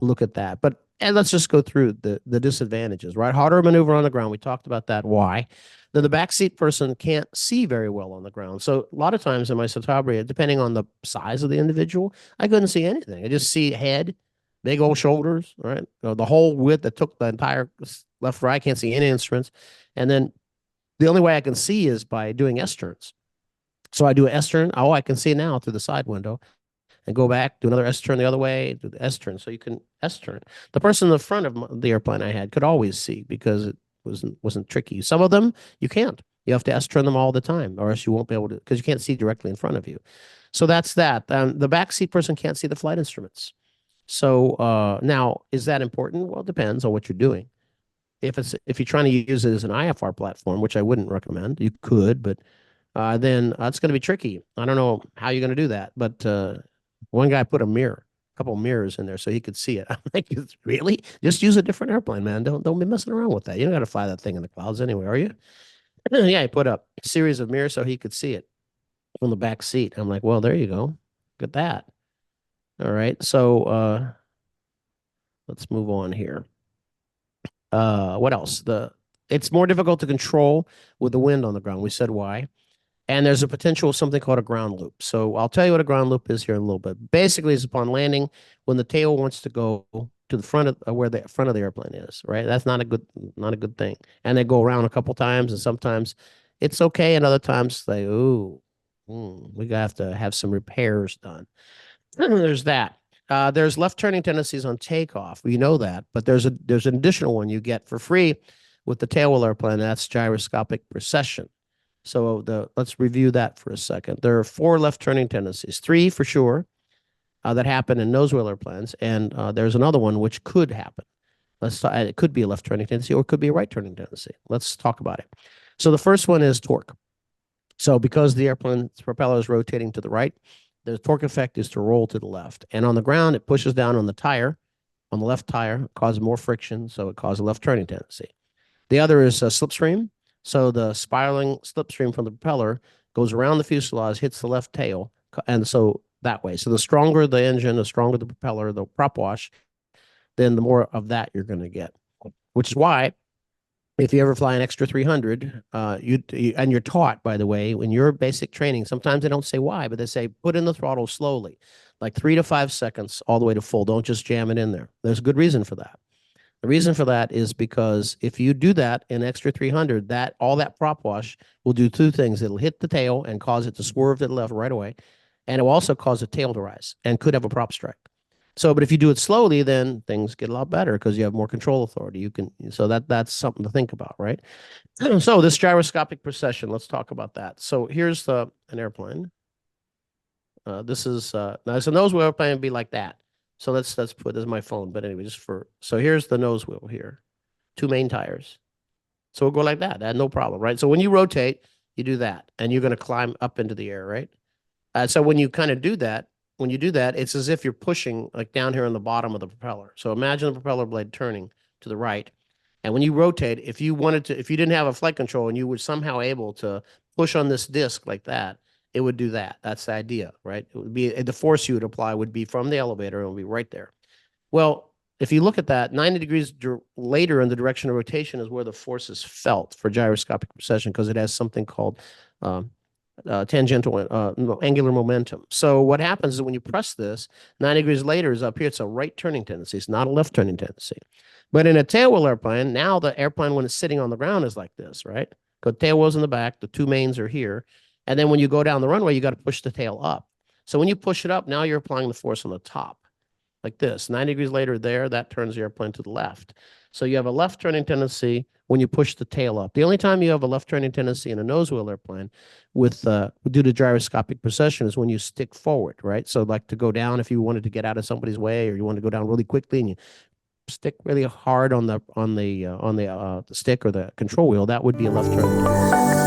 Look at that. But and let's just go through the disadvantages, right? Harder maneuver on the ground. We talked about that. Why? Then the backseat person can't see very well on the ground. So a lot of times in my Citabria, depending on the size of the individual, I couldn't see anything. I just see head, big old shoulders, right? The whole width that took the entire left right. I can't see any instruments. And then the only way I can see is by doing S turns. So I do an S turn. Oh, I can see now through the side window and go back, do another S turn the other way, do the S turn. So you can S turn. The person in the front of the airplane I had could always see because it wasn't tricky. Some of them you can't. You have to S turn them all the time, or else you won't be able to, because you can't see directly in front of you. So that's that. The backseat person can't see the flight instruments. So now, is that important? Well, it depends on what you're doing. If you're trying to use it as an IFR platform, which I wouldn't recommend, you could, but then it's going to be tricky. I don't know how you're going to do that, but one guy put a couple of mirrors in there so he could see it. I'm like, really? Just use a different airplane, man. Don't be messing around with that. You don't got to fly that thing in the clouds anyway, are you? Yeah, he put up a series of mirrors so he could see it from the back seat. I'm like, well, there you go. Look at that. All right. So let's move on here. What else? It's more difficult to control with the wind on the ground. We said why. And there's a potential of something called a ground loop. So I'll tell you what a ground loop is here in a little bit. Basically, it's upon landing when the tail wants to go to the front of where the front of the airplane is, right? That's not a good thing. And they go around a couple times, and sometimes it's okay, and other times they, we have to have some repairs done. There's that. There's left turning tendencies on takeoff. We know that, but there's an additional one you get for free with the tailwheel airplane. That's gyroscopic precession. So let's review that for a second. There are 4 left turning tendencies, 3 for sure that happen in nose wheel airplanes, and there's another one which could happen. It could be a left turning tendency or it could be a right turning tendency. Let's talk about it. So the first one is torque. So because the airplane's propeller is rotating to the right, the torque effect is to roll to the left. And on the ground, it pushes down on the tire, on the left tire, causes more friction, so it causes a left turning tendency. The other is a slipstream. So the spiraling slipstream from the propeller goes around the fuselage, hits the left tail, and so that way. So the stronger the engine, the stronger the propeller, the prop wash, then the more of that you're going to get. Which is why, if you ever fly an extra 300, and you're taught, by the way, in your basic training, sometimes they don't say why, but they say put in the throttle slowly, like 3 to 5 seconds all the way to full. Don't just jam it in there. There's a good reason for that. The reason for that is because if you do that in extra 300, all that prop wash will do 2 things. It'll hit the tail and cause it to swerve to the left right away, and it will also cause the tail to rise and could have a prop strike. So, but if you do it slowly, then things get a lot better because you have more control authority. So that's something to think about, right? So this gyroscopic precession, let's talk about that. So here's an airplane. This is now it's a nose wheel airplane would be like that. So let's put this is my phone, but anyway, so here's the nose wheel here, 2 main tires. So we'll go like that. No problem, right? So when you rotate, you do that, and you're going to climb up into the air, right? So when you kind of do that, it's as if you're pushing like down here on the bottom of the propeller. So imagine the propeller blade turning to the right. And when you rotate, if you didn't have a flight control and you were somehow able to push on this disc like that, it would do that. That's the idea, right? It would be the force you would apply would be from the elevator and it would be right there. Well, if you look at that, 90 degrees later in the direction of rotation is where the force is felt for gyroscopic precession because it has something called tangential angular momentum. So what happens is when you press this, 90 degrees later is up here. It's a right turning tendency. It's not a left turning tendency. But in a tailwheel airplane, now the airplane when it's sitting on the ground is like this, right? The tail wheel's in the back. The 2 mains are here. And then when you go down the runway, you got to push the tail up. So when you push it up, now you're applying the force on the top like this. 90 degrees later there, that turns the airplane to the left. So you have a left turning tendency when you push the tail up. The only time you have a left turning tendency in a nose wheel airplane due to gyroscopic precession is when you stick forward, right? So like to go down if you wanted to get out of somebody's way or you want to go down really quickly and you stick really hard on the stick or the control wheel, that would be a left turn.